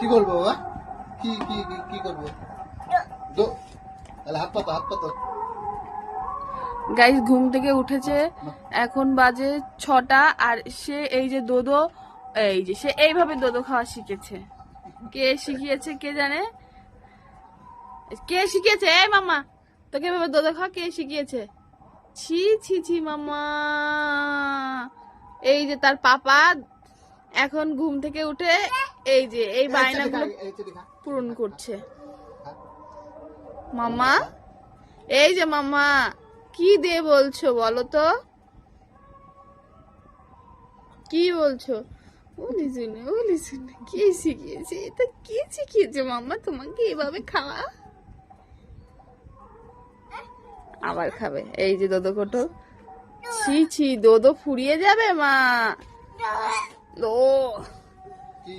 কি করবো বাবা? কি কি কি কি করবো? তাহলে হাত পাতো। গাইস ঘুম থেকে উঠেছে, এখন বাজে 6টা। আর সে এই যে দোদো, এই যে সে এইভাবে দোদো খাওয়া শিখেছে। কে শিখিয়েছে কে জানে? কে শিখিয়েছে? এই মামা, তোকে এভাবে দোদো খাওয়া কে শিখিয়েছে? ছি ছি ছি মামা। এই যে তার পাপা এখন ঘুম থেকে উঠে এই যে এই বায়নাগুলো পূরণ করছে। মামা, এই যে মামা, কি দিয়ে বলছো বলো তো? কি বলছো? ওলি শুনে কি শিখিয়েছে? এটা কি শিখিয়েছে মামা তোমাকে এভাবে খাওয়া? আবার খাবে। এই যে দোদো কোটো। ছি ছি, দোদো ফুরিয়ে যাবে মা। ও কি